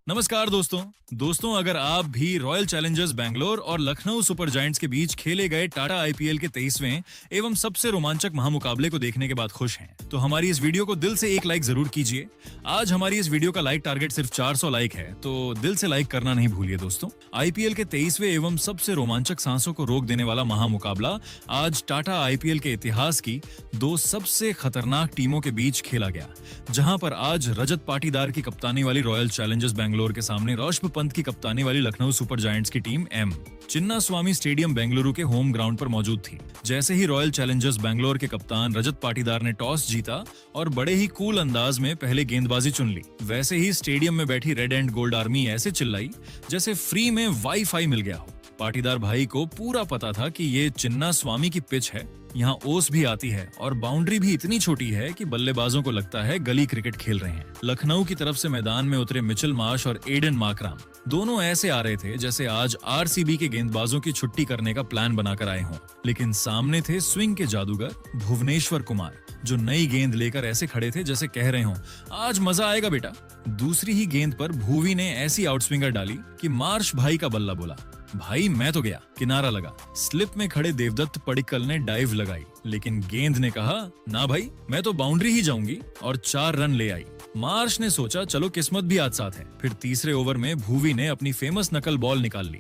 नमस्कार दोस्तों अगर आप भी रॉयल चैलेंजर्स बैंगलोर और लखनऊ सुपर जायंट्स के बीच खेले गए टाटा आईपीएल के 23वें एवं सबसे रोमांचक महामुकाबले को देखने के बाद खुश हैं, तो हमारी इस वीडियो को दिल से एक लाइक जरूर कीजिए। आज हमारी इस वीडियो का लाइक टारगेट सिर्फ 400 लाइक है, तो दिल से लाइक करना नहीं भूलिए दोस्तों। आईपीएल के 23वें एवं सबसे रोमांचक सांसों को रोक देने वाला महामुकाबला आज टाटा आईपीएल के इतिहास की दो सबसे खतरनाक टीमों के बीच खेला गया, जहां पर आज रजत पाटीदार की कप्तानी वाली रॉयल चैलेंजर्स बैंगलोर के सामने ऋषभ पंत की कप्तानी वाली लखनऊ सुपर जायंट्स की team M Chinnaswamy stadium Bengaluru के होम ग्राउंड पर मौजूद थी। जैसे ही रॉयल चैलेंजर्स बैंगलोर के कप्तान रजत पाटीदार ने टॉस जीता और बड़े ही कूल अंदाज में पहले गेंदबाजी चुन ली, वैसे ही स्टेडियम में बैठी रेड एंड गोल्ड आर्मी ऐसे चिल्लाई जैसे फ्री में वाईफाई मिल गया हो। पाटीदार भाई को पूरा पता था कि ये चिन्नास्वामी की पिच है, यहाँ ओस भी आती है और बाउंड्री भी इतनी छोटी है कि बल्लेबाजों को लगता है गली क्रिकेट खेल रहे हैं। लखनऊ की तरफ से मैदान में उतरे मिचेल मार्श और एडन मार्कराम दोनों ऐसे आ रहे थे जैसे आज आरसीबी के गेंदबाजों की छुट्टी करने का प्लान बनाकर आए हों, लेकिन सामने थे स्विंग के जादूगर भुवनेश्वर कुमार, जो नई गेंद लेकर ऐसे खड़े थे जैसे कह रहे हों, आज मजा आएगा बेटा। दूसरी ही गेंद पर भुवी ने ऐसी आउटस्विंगर डाली कि मार्श भाई का बल्ला बोला, भाई मैं तो गया, किनारा लगा। स्लिप में खड़े देवदत्त पडिक्कल ने डाइव लगाई, लेकिन गेंद ने कहा ना भाई, मैं तो बाउंड्री ही जाऊंगी, और 4 रन ले आई। मार्श ने सोचा चलो किस्मत भी आज साथ है। फिर तीसरे ओवर में भुवी ने अपनी फेमस नकल बॉल निकाल ली,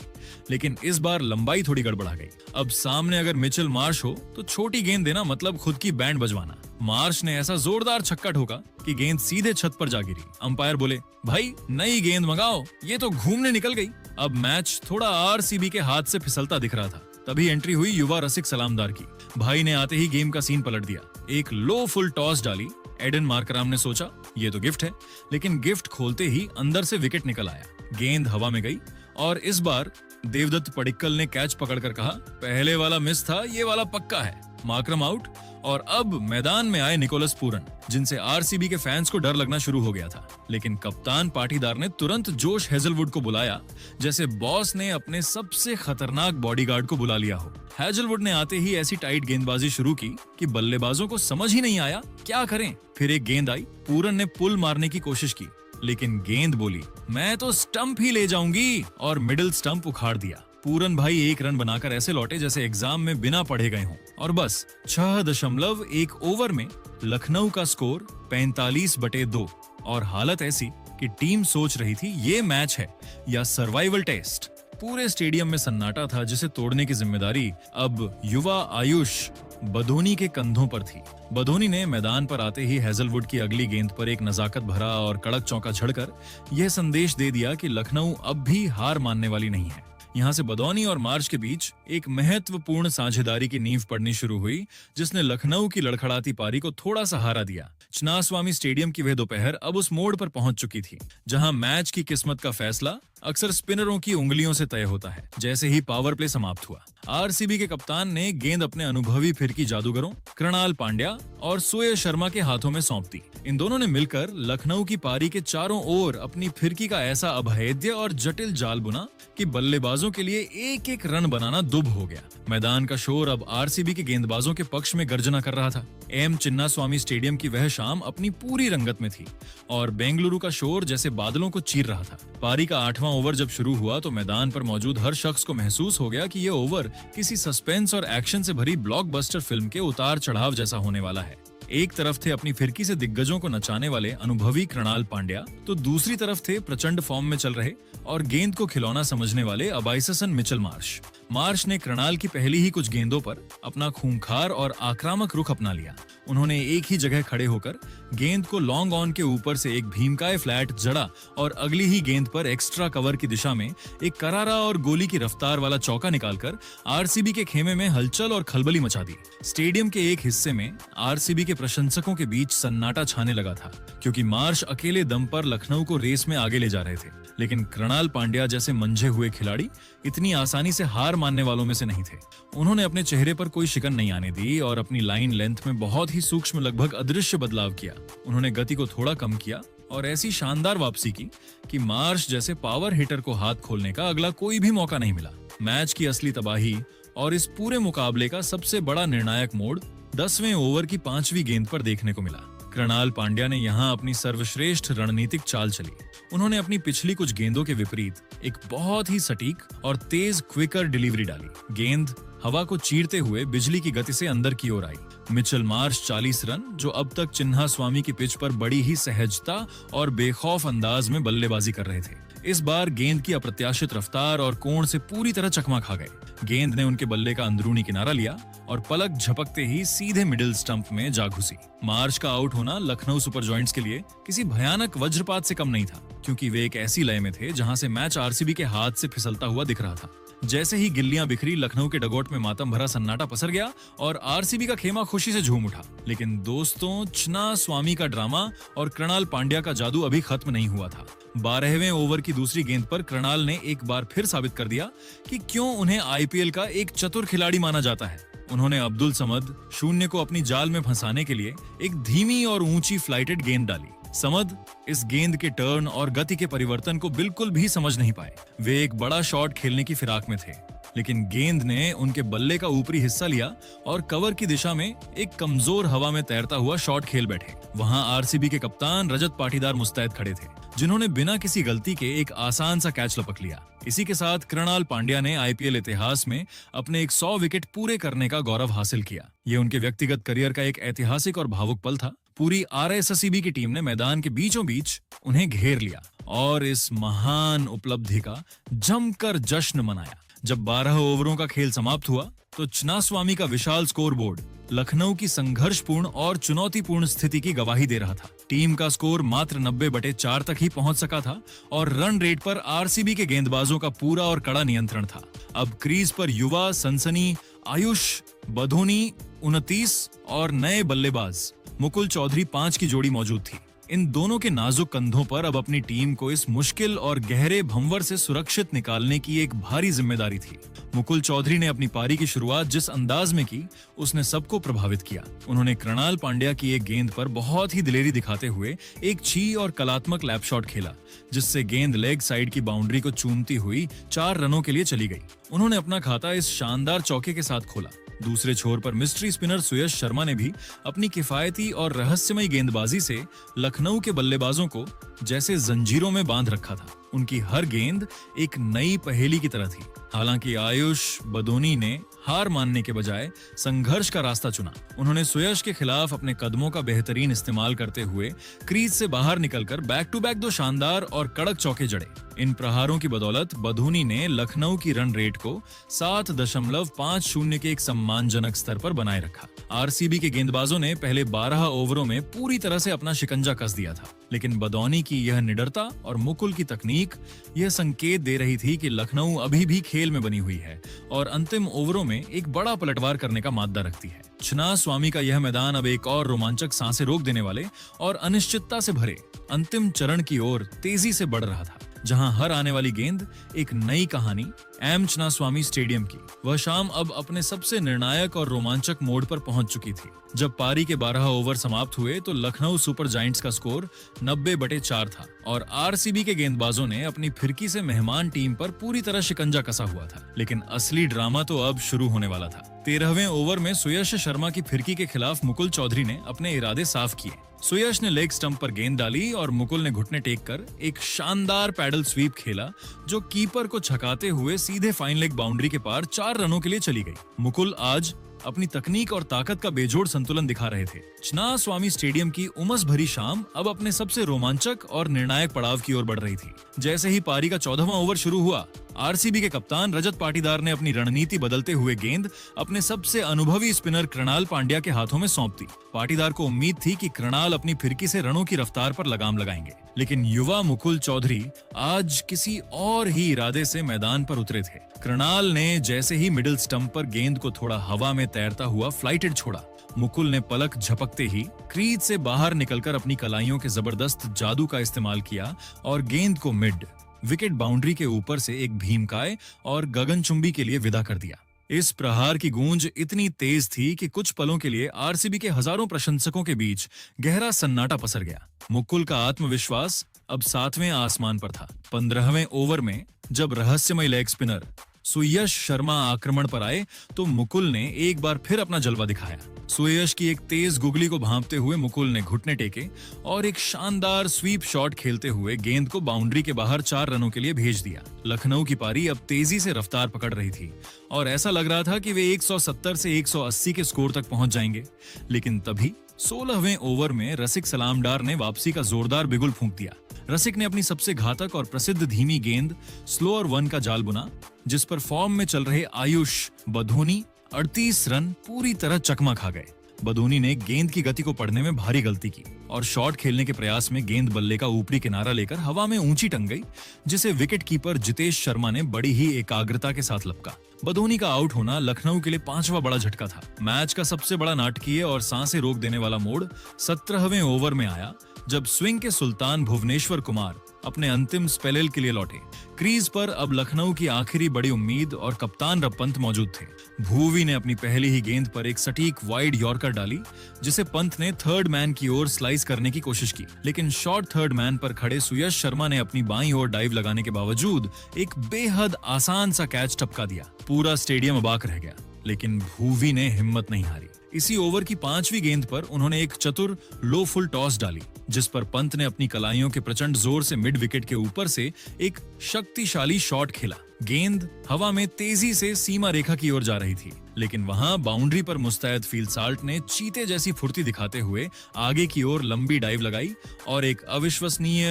लेकिन इस बार लंबाई थोड़ी गड़बड़ा गई। अब सामने अगर मिचेल मार्श हो तो छोटी गेंद देना मतलब खुद की बैंड बजवाना। मार्श ने ऐसा जोरदार छक्का ठोका कि गेंद सीधे छत पर जा गिरी। अंपायर बोले भाई नई गेंद मंगाओ, ये तो घूमने निकल गई। अब मैच थोड़ा आरसीबी के हाथ से फिसलता दिख रहा था। तभी एंट्री हुई युवा रसिक सलामदार की। भाई ने आते ही गेम का सीन पलट दिया। एक लो फुल टॉस डाली। एडन मार्कराम ने सोचा ये तो गिफ्ट है, लेकिन गिफ्ट खोलते ही अंदर से विकेट निकल आया। गेंद हवा में गई और इस बार देवदत्त पडिक्कल ने कैच पकड़कर कहा पहले वाला मिस था, ये वाला पक्का है। Markram out. और अब मैदान में आए निकोलस पूरन, जिनसे आरसीबी के फैंस को डर लगना शुरू हो गया था, लेकिन कप्तान पाटीदार ने तुरंत जोश हेजलवुड को बुलाया जैसे बॉस ने अपने सबसे खतरनाक बॉडीगार्ड को बुला लिया हो। हेजलवुड ने आते ही ऐसी टाइट गेंदबाजी शुरू की कि बल्लेबाजों को समझ ही नहीं आया क्या करें। फिर एक गेंद आई, पूरन ने पुल मारने की कोशिश की, लेकिन गेंद बोली मैं तो स्टंप ही ले जाऊंगी और मिडिल स्टंप उखाड़ दिया। पूरन भाई 1 रन बनाकर ऐसे लौटे जैसे एग्जाम में बिना पढ़े गए हों, और बस 6.1 ओवर में लखनऊ का स्कोर 45/2। और हालत ऐसी कि टीम सोच रही थी ये मैच है या सर्वाइवल टेस्ट। पूरे स्टेडियम में सन्नाटा था, जिसे तोड़ने की जिम्मेदारी अब युवा आयुष बदोनी के कंधों पर थी। बदोनी ने मैदान पर आते ही हेजलवुड की अगली गेंद पर एक नजाकत भरा और कड़क चौका झड़कर यह संदेश दे दिया कि लखनऊ अब भी हार मानने वाली नहीं है। यहाँ से बदौनी और मार्श के बीच एक महत्वपूर्ण साझेदारी की नींव पड़नी शुरू हुई, जिसने लखनऊ की लड़खड़ाती पारी को थोड़ा सहारा दिया। चिन्नास्वामी स्टेडियम की वह दोपहर अब उस मोड़ पर पहुंच चुकी थी जहां मैच की किस्मत का फैसला अक्सर स्पिनरों की उंगलियों से तय होता है। जैसे ही पावर प्ले समाप्त हुआ, आरसीबी के कप्तान ने गेंद अपने अनुभवी फिरकी जादूगरों कृणाल पांड्या और सूर्य शर्मा के हाथों में सौंप दी। इन दोनों ने मिलकर लखनऊ की पारी के चारों ओर अपनी फिरकी का ऐसा अभेद्य और जटिल जाल बुना कि बल्लेबाजों के लिए एक एक रन बनाना दुभ हो गया। मैदान का शोर अब आरसीबी के गेंदबाजों के पक्ष में गर्जना कर रहा था। एम चिन्नास्वामी स्टेडियम की वह शाम अपनी पूरी रंगत में थी और बेंगलुरु का शोर जैसे बादलों को चीर रहा था। पारी का 8वां ओवर जब शुरू हुआ तो मैदान पर मौजूद हर शख्स को महसूस हो गया कि यह ओवर किसी सस्पेंस और एक्शन से भरी ब्लॉकबस्टर फिल्म के उतार चढ़ाव जैसा होने वाला है। एक तरफ थे अपनी फिरकी से दिग्गजों को नचाने वाले अनुभवी कृणाल पांड्या, तो दूसरी तरफ थे प्रचंड फॉर्म में चल रहे और गेंद को खिलौना समझने वाले अबाइससन मिचेल मार्श। मार्श ने कृणाल की पहली ही कुछ गेंदों पर अपना खूंखार और आक्रामक रुख अपना लिया। उन्होंने एक ही जगह खड़े होकर गेंद को लॉन्ग ऑन के ऊपर से एक भीमकाय फ्लैट जड़ा और अगली ही गेंद पर एक्स्ट्रा कवर की दिशा में एक करारा और गोली की रफ्तार वाला चौका निकालकर आरसीबी के खेमे में हलचल और खलबली मचा दी। स्टेडियम के एक हिस्से में आरसीबी के प्रशंसकों के बीच सन्नाटा छाने लगा था, क्योंकि मार्श अकेले दम पर लखनऊ को रेस में आगे ले जा रहे थे, लेकिन कृणाल पांड्या जैसे मंझे हुए खिलाड़ी इतनी आसानी से हार मानने वालों में से नहीं थे। उन्होंने अपने चेहरे पर कोई शिकन नहीं आने दी और अपनी लाइन लेंथ में बहुत ही सूक्ष्म, लगभग अदृश्य बदलाव किया। उन्होंने गति को थोड़ा कम किया और ऐसी शानदार वापसी की कि मार्श जैसे पावर हिटर को हाथ खोलने का अगला कोई भी मौका नहीं मिला। मैच की असली तबाही और इस पूरे मुकाबले का सबसे बड़ा निर्णायक मोड़ 10वें ओवर की 5वीं गेंद पर देखने को मिला। कृणाल पांड्या ने यहाँ अपनी सर्वश्रेष्ठ रणनीतिक चाल चली। उन्होंने अपनी पिछली कुछ गेंदों के विपरीत एक बहुत ही सटीक और तेज क्विकर डिलीवरी डाली। गेंद हवा को चीरते हुए बिजली की गति से अंदर की ओर आई। मिचेल मार्श 40 रन, जो अब तक चिन्हा स्वामी की पिच पर बड़ी ही सहजता और बेखौफ अंदाज में बल्लेबाजी कर रहे थे, इस बार गेंद की अप्रत्याशित रफ्तार और कोण से पूरी तरह चकमा खा गए। गेंद ने उनके बल्ले का अंदरूनी किनारा लिया और पलक झपकते ही सीधे मिडिल स्टंप में जा घुसी। मार्श का आउट होना लखनऊ सुपर जॉयंट्स के लिए किसी भयानक वज्रपात से कम नहीं था, क्योंकि वे एक ऐसी लय में थे जहां से मैच आरसीबी के हाथ से फिसलता हुआ दिख रहा था। जैसे ही गिल्लियां बिखरी, लखनऊ के डगआउट में मातम भरा सन्नाटा पसर गया और आरसीबी का खेमा खुशी से झूम उठा। लेकिन दोस्तों, चिन्हा स्वामी का ड्रामा और कृणाल पांड्या का जादू अभी खत्म नहीं हुआ था। 12वें ओवर की दूसरी गेंद पर कृणाल ने एक बार फिर साबित कर दिया कि क्यों उन्हें आईपीएल का एक चतुर खिलाड़ी माना जाता है। उन्होंने अब्दुल समद शून्य को अपनी जाल में फंसाने के लिए एक धीमी और ऊंची फ्लाइटेड गेंद डाली। समद इस गेंद के टर्न और गति के परिवर्तन को बिल्कुल भी समझ नहीं पाए। वे एक बड़ा शॉट खेलने की फिराक में थे, लेकिन गेंद ने उनके बल्ले का ऊपरी हिस्सा लिया और कवर की दिशा में एक कमजोर हवा में तैरता हुआ शॉट खेल बैठे। वहां आरसीबी के कप्तान रजत पाटीदार मुस्तैद खड़े थे, जिन्होंने बिना किसी गलती के एक आसान सा कैच लपक लिया। इसी के साथ कृणाल पांड्या ने आईपीएल इतिहास में अपने एक 100 विकेट पूरे करने का गौरव हासिल किया। ये उनके व्यक्तिगत करियर का एक ऐतिहासिक और भावुक पल था। पूरी आरएससीबी की टीम ने मैदान के बीचों बीच उन्हें घेर लिया और इस महान उपलब्धि का जमकर जश्न मनाया। जब 12 ओवरों का खेल समाप्त हुआ तो चिन्नास्वामी का विशाल स्कोरबोर्ड लखनऊ की संघर्षपूर्ण और चुनौतीपूर्ण स्थिति की गवाही दे रहा था। टीम का स्कोर मात्र 90/4 तक ही पहुंच सका था और रन रेट पर आरसीबी के गेंदबाजों का पूरा और कड़ा नियंत्रण था। अब क्रीज पर युवा सनसनी आयुष बधोनी 29 और नए बल्लेबाज मुकुल चौधरी 5 की जोड़ी मौजूद थी। इन दोनों के नाजुक कंधों पर अब अपनी टीम को इस मुश्किल और गहरे भंवर से सुरक्षित निकालने की एक भारी जिम्मेदारी थी। मुकुल चौधरी ने अपनी पारी की शुरुआत जिस अंदाज में की, उसने सबको प्रभावित किया। उन्होंने कृणाल पांड्या की एक गेंद पर बहुत ही दिलेरी दिखाते हुए एक छी और कलात्मक लैप शॉट खेला, जिससे गेंद लेग साइड की बाउंड्री को चूमती हुई 4 रनों के लिए चली गई। उन्होंने अपना खाता इस शानदार चौके के साथ खोला। दूसरे छोर पर मिस्ट्री स्पिनर सुयश शर्मा ने भी अपनी किफायती और रहस्यमयी गेंदबाजी से लखनऊ के बल्लेबाजों को जैसे जंजीरों में बांध रखा था। उनकी हर गेंद एक नई पहेली की तरह थी। हालांकि आयुष बदोनी ने हार मानने के बजाय संघर्ष का रास्ता चुना। उन्होंने सुयश के खिलाफ अपने कदमों का बेहतरीन इस्तेमाल करते हुए क्रीज से बाहर निकलकर बैक टू बैक 2 शानदार और कड़क चौके जड़े। इन प्रहारों की बदौलत बधोनी ने लखनऊ की रन रेट को 7.50 के एक सम्मानजनक स्तर पर बनाए रखा। आरसीबी के गेंदबाजों ने पहले 12 ओवरों में पूरी तरह से अपना शिकंजा कस दिया था, लेकिन बदौनी की यह निडरता और मुकुल की तकनीक यह संकेत दे रही थी कि लखनऊ अभी भी खेल में बनी हुई है और अंतिम ओवरों में एक बड़ा पलटवार करने का माद्दा रखती है। चिन्नास्वामी का यह मैदान अब एक और रोमांचक सांसें रोक देने वाले और अनिश्चितता से भरे अंतिम चरण की ओर तेजी से बढ़ रहा था, जहां हर आने वाली गेंद एक नई कहानी। एम चिन्नास्वामी स्टेडियम की वह शाम अब अपने सबसे निर्णायक और रोमांचक मोड़ पर पहुंच चुकी थी। जब पारी के 12 ओवर समाप्त हुए तो लखनऊ सुपर जायंट्स का स्कोर 90/4 था और आरसीबी के गेंदबाजों ने अपनी फिरकी से मेहमान टीम पर पूरी तरह शिकंजा कसा हुआ था। लेकिन असली ड्रामा तो अब शुरू होने वाला था। 13वें ओवर में सुयश शर्मा की फिरकी के खिलाफ मुकुल चौधरी ने अपने इरादे साफ किए। सुयश ने लेग स्टंप पर गेंद डाली और मुकुल ने घुटने टेक कर एक शानदार पैडल स्वीप खेला, जो कीपर को छकाते हुए सीधे फाइन लेग बाउंड्री के पार 4 रनों के लिए चली गई। मुकुल आज अपनी तकनीक और ताकत का बेजोड़ संतुलन दिखा रहे थे। चिन्नास्वामी स्टेडियम की उमस भरी शाम अब अपने सबसे रोमांचक और निर्णायक पड़ाव की ओर बढ़ रही थी। जैसे ही पारी का 14वां ओवर शुरू हुआ, आरसीबी के कप्तान रजत पाटीदार ने अपनी रणनीति बदलते हुए गेंद अपने सबसे अनुभवी स्पिनर कृणाल पांड्या के हाथों में सौंप दी। पाटीदार को उम्मीद थी कि कृणाल अपनी फिरकी से रनों की रफ्तार पर लगाम लगाएंगे, लेकिन युवा मुकुल चौधरी आज किसी और ही इरादे से मैदान पर उतरे थे। कृणाल ने जैसे ही मिडिल स्टंप पर गेंद को थोड़ा हवा में तैरता हुआ फ्लाइटेड छोड़ा, मुकुल ने पलक झपकते ही क्रीज से बाहर निकलकर अपनी कलाइयों के जबरदस्त जादू का इस्तेमाल किया और गेंद को मिड विकेट बाउंड्री के ऊपर से एक भीमकाय और गगनचुंबी के लिए विदा कर दिया। इस प्रहार की गूंज इतनी तेज थी कि कुछ पलों के लिए आरसीबी के हजारों प्रशंसकों के बीच गहरा सन्नाटा पसर गया। मुकुल का आत्मविश्वास अब 7वें आसमान पर था। 15वें ओवर में जब रहस्यमय लेग स्पिनर सुयश शर्मा आक्रमण पर आए तो मुकुल ने एक बार फिर अपना जलवा दिखाया। सुयश की एक तेज गुगली को भांपते हुए मुकुल ने घुटने टेके और एक शानदार स्वीप शॉट खेलते हुए गेंद को बाउंड्री के बाहर 4 रनों के लिए भेज दिया। लखनऊ की पारी अब तेजी से रफ्तार पकड़ रही थी और ऐसा लग रहा था कि वे 170 से 180 के स्कोर तक पहुंच जाएंगे। लेकिन तभी 16वें ओवर में रसिक सलामडार ने वापसी का जोरदार बिगुल फूंक दिया। रसिक ने अपनी सबसे घातक और प्रसिद्ध धीमी गेंद स्लोअर वन का जाल बुना, जिस पर फॉर्म में चल रहे आयुष बधोनी 38 रन पूरी तरह चकमा खा गए। बधोनी ने गेंद की गति को पढ़ने में भारी गलती की और शॉट खेलने के प्रयास में गेंद बल्ले का ऊपरी किनारा लेकर हवा में ऊंची टंग गई, जिसे विकेट कीपर जितेश शर्मा ने बड़ी ही एकाग्रता के साथ लपका। बधोनी का आउट होना लखनऊ के लिए 5वां बड़ा झटका था। मैच का सबसे बड़ा नाटकीय और सांसें रोक देने वाला मोड़ 17वें ओवर में आया, जब स्विंग के सुल्तान भुवनेश्वर कुमार अपने अंतिम स्पेल के लिए लौटे। क्रीज पर अब लखनऊ की आखिरी बड़ी उम्मीद और कप्तान रब मौजूद थे। भूवी ने अपनी पहली ही गेंद पर एक सटीक वाइड यॉर्कर डाली, जिसे पंत ने थर्ड मैन की ओर स्लाइस करने की कोशिश की, लेकिन शॉर्ट थर्ड मैन पर खड़े सुयश शर्मा ने अपनी बाईं ओर डाइव लगाने के बावजूद एक बेहद आसान सा कैच टपका दिया। पूरा स्टेडियम अबाक रह गया, लेकिन भूवी ने हिम्मत नहीं हारी। इसी ओवर की 5वीं गेंद पर उन्होंने एक चतुर लो फुल टॉस डाली, जिस पर पंत ने अपनी कलाइयों के प्रचंड जोर से मिड विकेट के ऊपर से एक शक्तिशाली शॉट खेला। गेंद हवा में तेजी से सीमा रेखा की ओर जा रही थी, लेकिन वहां बाउंड्री पर मुस्तैद फील्ड साल्ट ने चीते जैसी फुर्ती दिखाते हुए आगे की ओर लंबी डाइव लगाई और एक अविश्वसनीय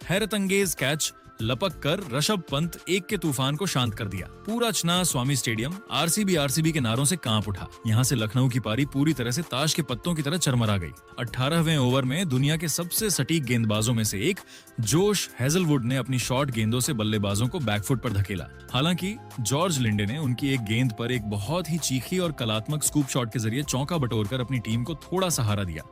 हैरतअंगेज कैच लपक कर ऋषभ पंत एक के तूफान को शांत कर दिया। पूरा चना स्वामी स्टेडियम आरसीबी के नारों से कांप उठा। यहां से लखनऊ की पारी पूरी तरह से ताश के पत्तों की तरह चरमरा गई। 18वें ओवर में दुनिया के सबसे सटीक गेंदबाजों में से एक जोश हेजलवुड ने अपनी शॉर्ट गेंदों से बल्लेबाजों को बैकफुट पर धकेला। हालांकि जॉर्ज लिंडे ने उनकी एक गेंद पर एक बहुत ही चीखी और कलात्मक स्कूप शॉट के जरिए चौका बटोरकर अपनी टीम को थोड़ा सहारा दिया,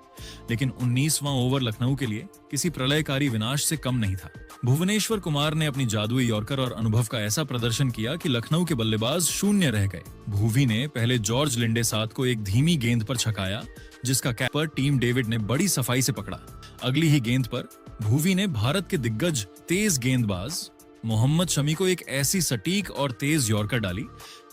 लेकिन 19वां ओवर लखनऊ के लिए किसी प्रलयकारी विनाश से कम नहीं था। भुवनेश्वर कुमार ने अपनी जादुई यॉर्कर और अनुभव का ऐसा प्रदर्शन किया कि लखनऊ के बल्लेबाज शून्य रह गए। भुवी ने पहले जॉर्ज लिंडे साथ को एक धीमी गेंद पर छकाया, जिसका कैच पर टीम डेविड ने बड़ी सफाई से पकड़ा। अगली ही गेंद पर भुवी ने भारत के दिग्गज तेज गेंदबाज मोहम्मद शमी को एक ऐसी सटीक और तेज यॉर्कर डाली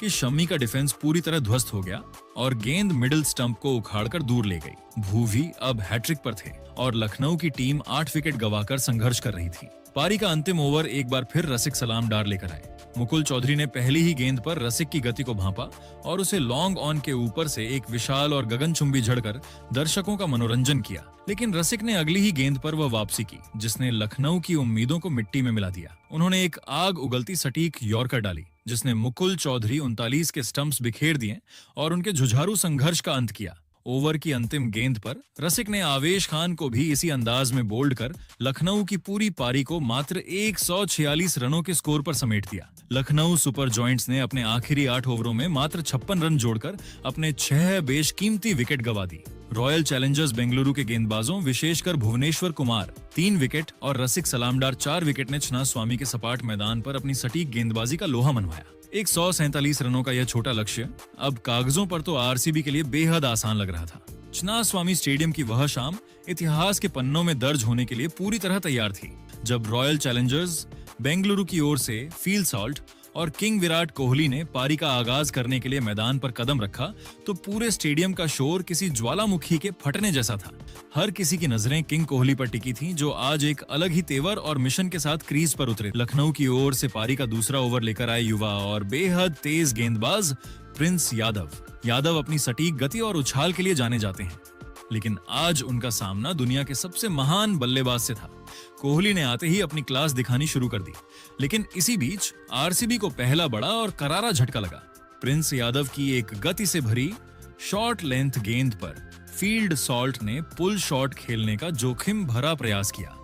कि शमी का डिफेंस पूरी तरह ध्वस्त हो गया और गेंद मिडिल स्टंप को उखाड़कर दूर ले गई। भुवी अब हैट्रिक पर थे और लखनऊ की टीम 8 विकेट गंवाकर संघर्ष कर रही थी। पारी का अंतिम ओवर एक बार फिर रसिक सलामडार लेकर आए। मुकुल चौधरी ने पहली ही गेंद पर रसिक की गति को भांपा और उसे लॉन्ग ऑन के ऊपर से एक विशाल और गगनचुंबी झड़कर दर्शकों का मनोरंजन किया, लेकिन रसिक ने अगली ही गेंद पर वह वापसी की, जिसने लखनऊ की उम्मीदों को मिट्टी में मिला दिया। उन्होंने एक आग उगलती सटीक यॉर्कर डाली, जिसने मुकुल चौधरी 39 के स्टंप्स बिखेर दिए और उनके जुझारू संघर्ष का अंत किया। ओवर की अंतिम गेंद पर रसिक ने आवेश खान को भी इसी अंदाज में बोल्ड कर लखनऊ की पूरी पारी को मात्र 146 रनों के स्कोर पर समेट दिया। लखनऊ सुपर जॉइंट्स ने अपने आखिरी 8 ओवरों में मात्र 56 रन जोड़कर अपने 6 बेशकीमती विकेट गंवा दी। रॉयल चैलेंजर्स बेंगलुरु के गेंदबाजों विशेषकर भुवनेश्वर कुमार 3 विकेट और रसिक सलामडार 4 विकेट ने चना स्वामी के सपाट मैदान पर अपनी सटीक गेंदबाजी का लोहा मनवाया। 147 रनों का यह छोटा लक्ष्य अब कागजों पर तो आरसीबी के लिए बेहद आसान लग रहा था। चना स्वामी स्टेडियम की वह शाम इतिहास के पन्नों में दर्ज होने के लिए पूरी तरह तैयार थी, जब रॉयल चैलेंजर्स बेंगलुरु की ओर से फील्ड साल्ट और किंग विराट कोहली ने पारी का आगाज करने के लिए मैदान पर कदम रखा तो पूरे स्टेडियम का शोर किसी ज्वालामुखी के फटने जैसा था। हर किसी की नजरें किंग कोहली पर टिकी थीं, जो आज एक अलग ही तेवर और मिशन के साथ क्रीज पर उतरे। लखनऊ की ओर से पारी का दूसरा ओवर लेकर आए युवा और बेहद तेज गेंदबाज प्रिंस यादव अपनी सटीक गति और उछाल के लिए जाने जाते हैं, लेकिन आज उनका सामना दुनिया के सबसे महान बल्लेबाज से था। कोहली ने आते ही अपनी क्लास दिखानी शुरू कर दी, लेकिन इसी बीच आरसीबी को पहला बड़ा और करारा झटका लगा। प्रिंस यादव की एक गति से भरी शॉर्ट लेंथ गेंद पर फील्ड सॉल्ट ने पुल शॉट खेलने का जोखिम भरा प्रयास किया,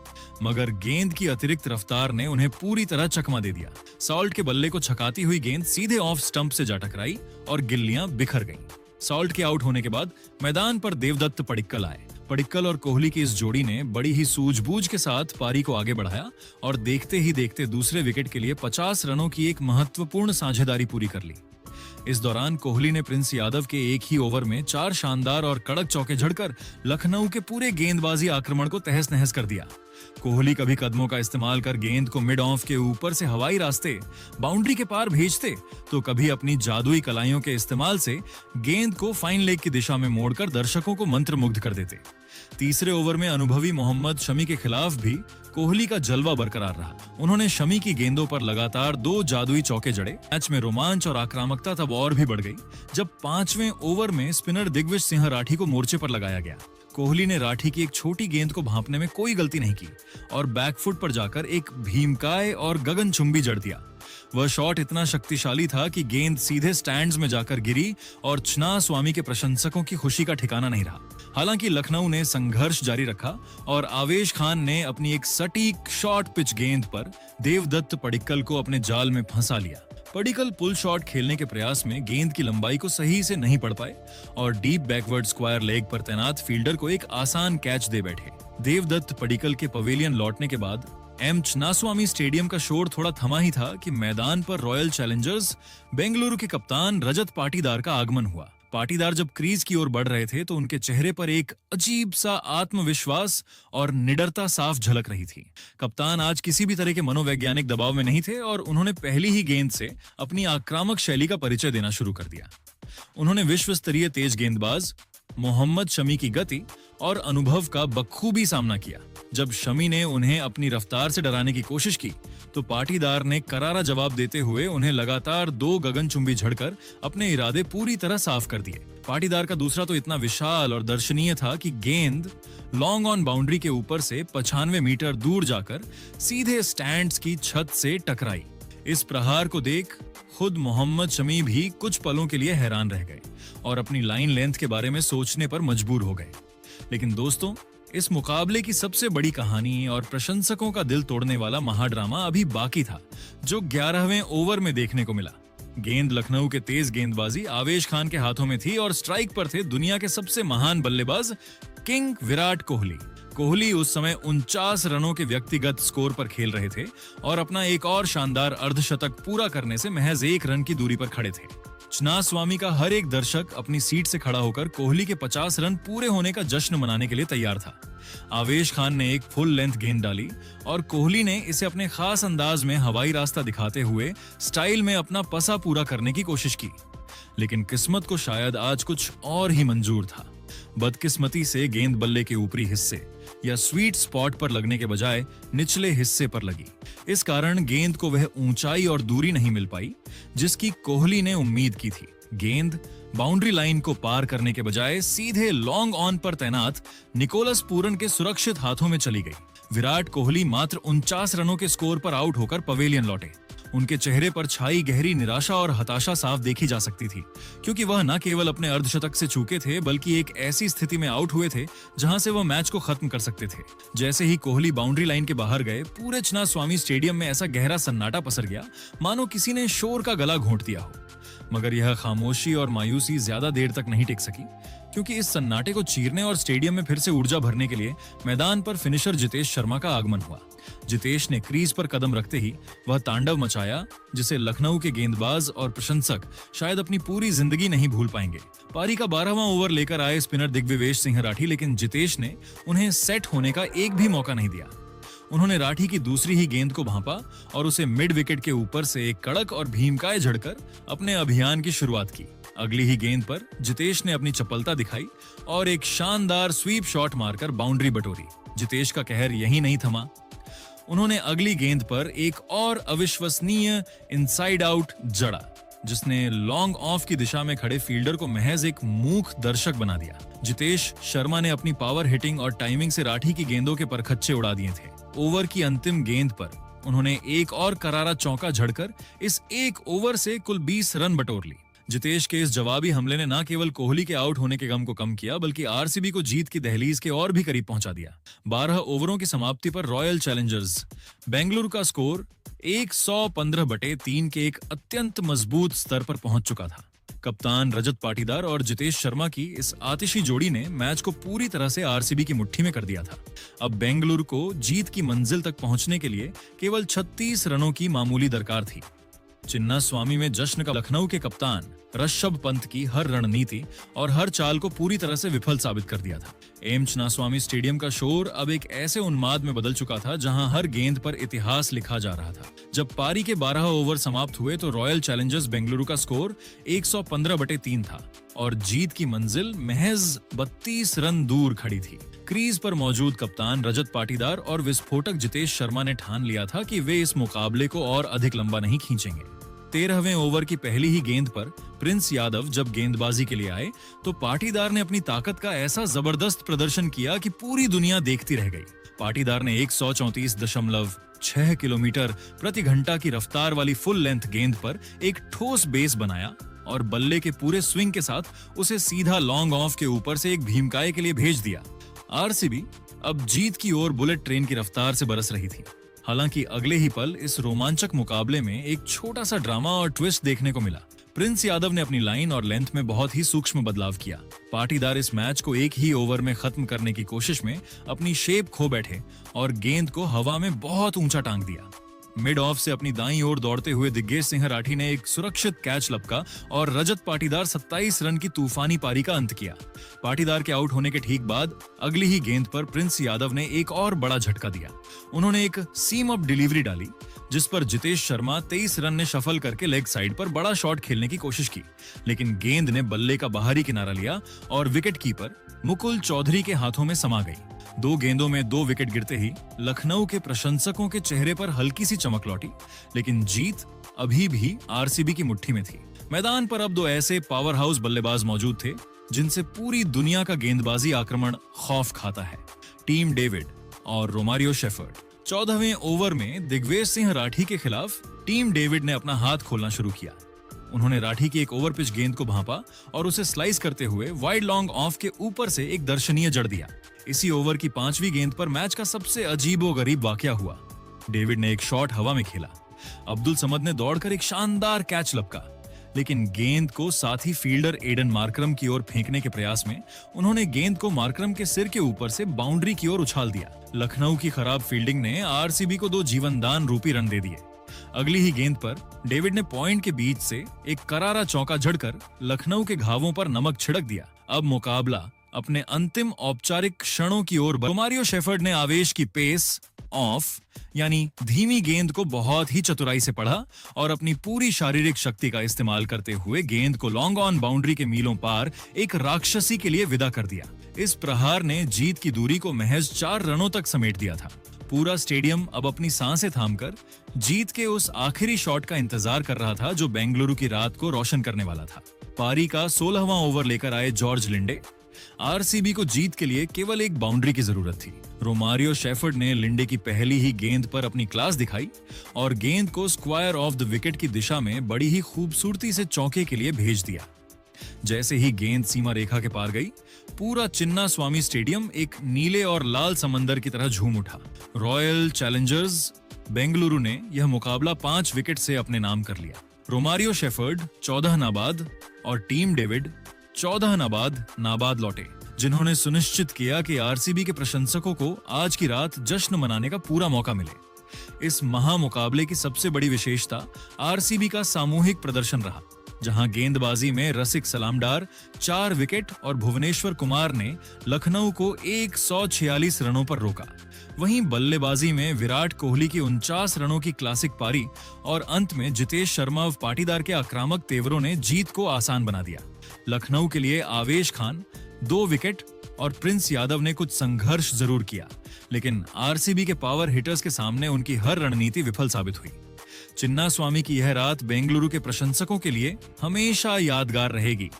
मगर गेंद की अतिरिक्त रफ्तार ने उन्हें पूरी तरह चकमा दे दिया। सॉल्ट के बल्ले को छकाती हुई गेंद सीधे ऑफ स्टंप से जा टकराई और गिल्लियां बिखर गईं। सॉल्ट के आउट होने के बाद मैदान पर देवदत्त पडिक्कल आए। पडिक्कल और कोहली की इस जोड़ी ने बड़ी ही सूझबूझ के साथ पारी को आगे बढ़ाया और देखते ही देखते दूसरे विकेट के लिए 50 रनों की एक महत्वपूर्ण साझेदारी पूरी कर ली। इस दौरान कोहली ने प्रिंस यादव के एक ही ओवर में 4 शानदार और कड़क चौके झड़कर लखनऊ के पूरे गेंदबाजी आक्रमण को तहस नहस कर दिया। कोहली कभी कदमों का इस्तेमाल कर गेंद को मिड ऑफ के ऊपर से हवाई रास्ते बाउंड्री के पार भेजते, तो कभी अपनी जादुई कलाइयों के इस्तेमाल से गेंद को फाइन लेग की दिशा में मोड़कर दर्शकों को मंत्रमुग्ध कर देते। तीसरे ओवर में अनुभवी मोहम्मद शमी के खिलाफ भी कोहली का जलवा बरकरार रहा। उन्होंने शमी की गेंदों पर लगातार 2 जादुई चौके जड़े। मैच में रोमांच और आक्रामकता तब और भी बढ़ गई जब 5वें ओवर में स्पिनर दिग्विजय सिंह राठी को मोर्चे पर लगाया गया। कोहली ने राठी की एक छोटी गेंद को भांपने में कोई गलती नहीं की और बैकफुट पर जाकर एक भीमकाय और गगनचुंबी जड़ दिया। वह शॉट इतना शक्तिशाली था कि गेंद सीधे स्टैंड्स में जाकर गिरी और छना स्वामी के प्रशंसकों की खुशी का ठिकाना नहीं रहा। हालांकि लखनऊ ने संघर्ष जारी रखा और आवेश खान ने अपनी एक सटीक शॉर्ट पिच गेंद पर देवदत्त पडिक्कल को अपने जाल में फंसा लिया। पडिक्कल पुल शॉट खेलने के प्रयास में गेंद की लंबाई को सही से नहीं पढ़ पाए और डीप बैकवर्ड स्क्वायर लेग पर तैनात फील्डर को एक आसान कैच दे बैठे। देवदत्त पडिक्कल के पवेलियन लौटने के बाद एम चिन्नास्वामी स्टेडियम का शोर थोड़ा थमा ही था कि मैदान पर रॉयल चैलेंजर्स बेंगलुरु के कप्तान रजत पाटीदार का आगमन हुआ। पाटीदार जब क्रीज की ओर बढ़ रहे थे तो उनके चेहरे पर एक अजीब सा आत्मविश्वास और निडरता साफ झलक रही थी। कप्तान आज किसी भी तरह के मनोवैज्ञानिक दबाव में नहीं थे और उन्होंने पहली ही गेंद से अपनी आक्रामक शैली का परिचय देना शुरू कर दिया। उन्होंने विश्व स्तरीय तेज गेंदबाज मोहम्मद शमी की गति और अनुभव का बखूबी सामना किया। जब शमी ने उन्हें अपनी रफ्तार से डराने की कोशिश की तो पाटीदार ने करारा जवाब देते हुए उन्हें लगातार 2 गगनचुंबी झड़कर अपने इरादे पूरी तरह साफ कर दिए। पाटीदार का दूसरा तो इतना विशाल और दर्शनीय था कि गेंद लॉन्ग ऑन बाउंड्री के ऊपर से 95 मीटर दूर जाकर सीधे स्टैंड्स की छत से टकराई। इस प्रहार को देख खुद मोहम्मद शमी भी कुछ पलों के लिए हैरान रह गए और अपनी लाइन लेंथ के बारे में सोचने पर मजबूर हो गए। लेकिन दोस्तों, इस मुकाबले की सबसे बड़ी कहानी और प्रशंसकों का दिल तोड़ने वाला महाड्रामा अभी बाकी था, जो 11वें ओवर में देखने को मिला। गेंद लखनऊ के तेज गेंदबाजी आवेश खान के हाथों में थी और स्ट्राइक पर थे दुनिया के सबसे महान बल्लेबाज किंग विराट कोहली। कोहली उस समय 49 रनों के व्यक्तिगत स्कोर पर खेल रहे थे और अपना एक और शानदार अर्धशतक पूरा करने से महज 1 रन की दूरी पर खड़े थे। चिन्नास्वामी का हर एक दर्शक अपनी सीट से खड़ा होकर कोहली के 50 रन पूरे होने का जश्न मनाने के लिए तैयार था। आवेश खान ने एक फुल लेंथ गेंद डाली और कोहली ने इसे अपने खास अंदाज में हवाई रास्ता दिखाते हुए स्टाइल में अपना पसा पूरा करने की कोशिश की। लेकिन किस्मत को शायद आज कुछ और ही मंजूर था। बदकिस्मती से गेंद बल्ले के ऊपरी हिस्से या स्वीट स्पॉट पर लगने के बजाय निचले हिस्से पर लगी। इस कारण गेंद को वह ऊंचाई और दूरी नहीं मिल पाई जिसकी कोहली ने उम्मीद की थी। गेंद बाउंड्री लाइन को पार करने के बजाय सीधे लॉन्ग ऑन पर तैनात निकोलस पूरन के सुरक्षित हाथों में चली गई। विराट कोहली मात्र 49 रनों के स्कोर पर आउट होकर पवेलियन लौटे। उनके चेहरे पर छाई गहरी निराशा और हताशा साफ देखी जा सकती थी, क्योंकि वह न केवल अपने अर्धशतक से चूके थे बल्कि एक ऐसी स्थिति में आउट हुए थे जहां से वह मैच को खत्म कर सकते थे। जैसे ही कोहली बाउंड्री लाइन के बाहर गए, पूरे चिन्नास्वामी स्टेडियम में ऐसा गहरा सन्नाटा पसर गया मानो किसी ने शोर का गला घोंट दिया हो। मगर यह खामोशी और मायूसी ज्यादा देर तक नहीं टिक सकी, क्योंकि इस सन्नाटे को चीरने और स्टेडियम में फिर से ऊर्जा भरने के लिए मैदान पर फिनिशर जितेश शर्मा का आगमन हुआ। जितेश ने क्रीज पर कदम रखते ही वह तांडव मचाया जिसे लखनऊ के गेंदबाज और प्रशंसक शायद अपनी पूरी जिंदगी नहीं भूल पाएंगे। पारी का 12वां ओवर लेकर आए स्पिनर दिग्विजय सिंह राठी, लेकिन जितेश ने उन्हें सेट होने का एक भी मौका नहीं दिया। उन्होंने राठी की दूसरी ही गेंद को भांपा और उसे मिड विकेट के ऊपर से एक कड़क और भीमकाय झड़कर अपने अभियान की शुरुआत की। अगली ही गेंद पर जितेश ने अपनी चपलता दिखाई और एक शानदार स्वीप शॉट मारकर बाउंड्री बटोरी। जितेश का कहर यही नहीं थमा। उन्होंने अगली गेंद पर एक और अविश्वसनीय इनसाइड आउट जड़ा, जिसने लॉन्ग ऑफ की दिशा में खड़े फील्डर को महज एक मूक दर्शक बना दिया। जितेश शर्मा ने अपनी पावर हिटिंग और टाइमिंग से राठी की गेंदों के परखच्चे उड़ा दिए थे। ओवर की अंतिम गेंद पर उन्होंने एक और करारा चौका झड़कर इस एक ओवर से कुल 20 रन बटोर ली। जितेश के इस जवाबी हमले ने न केवल कोहली के आउट होने के गम को कम किया, बल्कि आरसीबी को जीत की दहलीज के और भी करीब पहुंचा दिया। 12 ओवरों की समाप्ति पर रॉयल चैलेंजर्स बेंगलुरु का स्कोर 115/3 के एक अत्यंत मजबूत स्तर पर पहुंच चुका था। कप्तान रजत पाटीदार और जितेश शर्मा की इस आतिशी जोड़ी ने मैच को पूरी तरह से आरसीबी की मुट्ठी में कर दिया था। अब बेंगलुरु को जीत की मंजिल तक पहुंचने के लिए केवल 36 रनों की मामूली दरकार थी। चिन्नास्वामी में जश्न का लखनऊ के कप्तान ऋषभ पंत की हर रणनीति और हर चाल को पूरी तरह से विफल साबित कर दिया था। एम चिन्नास्वामी स्टेडियम का शोर अब एक ऐसे उन्माद में बदल चुका था जहां हर गेंद पर इतिहास लिखा जा रहा था। जब पारी के 12 ओवर समाप्त हुए तो रॉयल चैलेंजर्स बेंगलुरु का स्कोर 115/3 था और जीत की मंजिल महज 32 रन दूर खड़ी थी। क्रीज पर मौजूद कप्तान रजत पाटीदार और विस्फोटक जितेश शर्मा ने ठान लिया था कि वे इस मुकाबले को और अधिक लंबा नहीं खींचेंगे। 13वें ओवर की पहली ही गेंद पर प्रिंस यादव जब गेंदबाजी के लिए आए तो पाटीदार ने अपनी ताकत का ऐसा जबरदस्त प्रदर्शन किया कि पूरी दुनिया देखती रह गई। पाटीदार ने 134.6 किलोमीटर प्रति घंटा की रफ्तार वाली फुल लेंथ गेंद पर एक ठोस बेस बनाया और बल्ले के पूरे स्विंग के साथ उसे सीधा लॉन्ग ऑफ के ऊपर से एक भीमकाय के लिए भेज दिया। आरसीबी अब जीत की ओर बुलेट ट्रेन की रफ्तार से बरस रही थी। हालांकि अगले ही पल इस रोमांचक मुकाबले में एक छोटा सा ड्रामा और ट्विस्ट देखने को मिला। प्रिंस यादव ने अपनी लाइन और लेंथ में बहुत ही सूक्ष्म बदलाव किया। पाटीदार इस मैच को एक ही ओवर में खत्म करने की कोशिश में अपनी शेप खो बैठे और गेंद को हवा में बहुत ऊंचा टांग दिया। मिड ऑफ से अपनी दाईं ओर दौड़ते हुए दिग्गज सिंह राठी ने एक सुरक्षित कैच लपका और रजत पाटीदार 27 रन की तूफानी पारी का अंत किया। पाटीदार के आउट होने के ठीक बाद अगली ही गेंद पर प्रिंस यादव ने एक और बड़ा झटका दिया। उन्होंने एक सीम अप डिलीवरी डाली जिस पर जितेश शर्मा 23 रन ने शफल करके लेग साइड पर बड़ा शॉट खेलने की कोशिश की, लेकिन गेंद ने बल्ले का बाहरी किनारा लिया और विकेट कीपर मुकुल चौधरी के हाथों में समा गई। 2 गेंदों में 2 विकेट गिरते ही लखनऊ के प्रशंसकों के चेहरे पर हल्की सी चमक लौटी, लेकिन जीत अभी भी आरसीबी की मुट्ठी में थी। मैदान पर अब 2 ऐसे पावर हाउस बल्लेबाज मौजूद थे जिनसे पूरी दुनिया का गेंदबाजी आक्रमण खौफ खाता है। टीम डेविड और रोमारियो शेफर्ड। 14वें ओवर में दिग्विजय सिंह राठी के खिलाफ टीम डेविड ने अपना हाथ खोलना शुरू किया। उन्होंने राठी की एक ओवर पिच गेंद को भांपा और उसे स्लाइस करते हुए वाइड लॉन्ग ऑफ के ऊपर से एक दर्शनीय जड़ दिया। इसी ओवर की 5वीं गेंद पर मैच का सबसे अजीबोगरीब वाकया हुआ। डेविड ने एक शॉट हवा में खेला। अब्दुल समद ने दौड़कर एक शानदार कैच लपका, लेकिन गेंद को साथी फील्डर एडन मार्करम की ओर फेंकने के प्रयास में उन्होंने गेंद को मार्करम के सिर के ऊपर से बाउंड्री की ओर उछाल दिया। लखनऊ की खराब फील्डिंग ने आरसीबी को 2 जीवनदान रूपी रन दे दिए। अगली ही गेंद पर डेविड ने पॉइंट के बीच से एक करारा चौका जड़कर लखनऊ के घावों पर नमक छिड़क दिया। अब मुकाबला अपने अंतिम औपचारिक क्षणों की ओर। रोमारियो शेफर्ड ने आवेश की पेस ऑफ यानी धीमी गेंद को बहुत ही चतुराई से पढ़ा और अपनी पूरी शारीरिक शक्ति का इस्तेमाल करते हुए गेंद को लॉन्ग ऑन बाउंड्री के मीलों पार एक राक्षसी के लिए विदा कर दिया। इस प्रहार ने जीत की दूरी को महज 4 रनों तक समेट दिया था। पूरा स्टेडियम अब अपनी सांसें थामकर जीत के उस आखिरी शॉट का इंतजार कर रहा था जो बेंगलुरु की रात को रोशन करने वाला था। पारी का 16वां ओवर लेकर आए जॉर्ज लिंडे। आरसीबी को जीत के लिए केवल एक बाउंड्री की जरूरत थी। रोमारियो शेफर्ड ने लिंडे की पहली ही गेंद पर अपनी क्लास दिखाई और गेंद को स्क्वायर ऑफ द विकेट की दिशा में बड़ी ही खूबसूरती से चौके के लिए भेज दिया। जैसे ही गेंद सीमा रेखा के पार गई, पूरा चिन्नास्वामी स्टेडियम एक नीले और लाल समंदर की तरह झूम उठा। रॉयल चैलेंजर्स बेंगलुरु ने यह मुकाबला 5 विकेट से अपने नाम कर लिया। रोमारियो शेफर्ड 14 नाबाद और टीम डेविड 14 नाबाद लौटे, जिन्होंने सुनिश्चित किया कि आरसीबी के प्रशंसकों को आज की रात जश्न मनाने का पूरा मौका मिले। इस महामुकाबले की सबसे बड़ी विशेषता आरसीबी का सामूहिक प्रदर्शन रहा, जहां गेंदबाजी में रसिक सलामडार 4 विकेट और भुवनेश्वर कुमार ने लखनऊ को 146 रनों पर रोका। वहीं बल्लेबाजी में विराट कोहली की 49 रनों की क्लासिक पारी और अंत में जितेश शर्मा और पाटीदार के आक्रामक तेवरों ने जीत को आसान बना दिया। लखनऊ के लिए आवेश खान 2 विकेट और प्रिंस यादव ने कुछ संघर्ष जरूर किया, लेकिन आरसीबी के पावर हिटर्स के सामने उनकी हर रणनीति विफल साबित हुई। चिन्नास्वामी की यह रात बेंगलुरु के प्रशंसकों के लिए हमेशा यादगार रहेगी,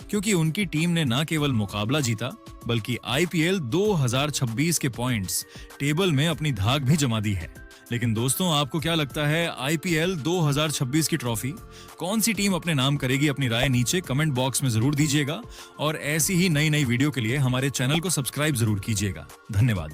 क्योंकि उनकी टीम ने न केवल मुकाबला जीता बल्कि आईपीएल 2026 के पॉइंट्स टेबल में अपनी धाक भी जमा दी है। लेकिन दोस्तों, आपको क्या लगता है, आईपीएल 2026 की ट्रॉफी कौन सी टीम अपने नाम करेगी? अपनी राय नीचे कमेंट बॉक्स में जरूर दीजिएगा और ऐसी ही नई वीडियो के लिए हमारे चैनल को सब्सक्राइब जरूर कीजिएगा। धन्यवाद।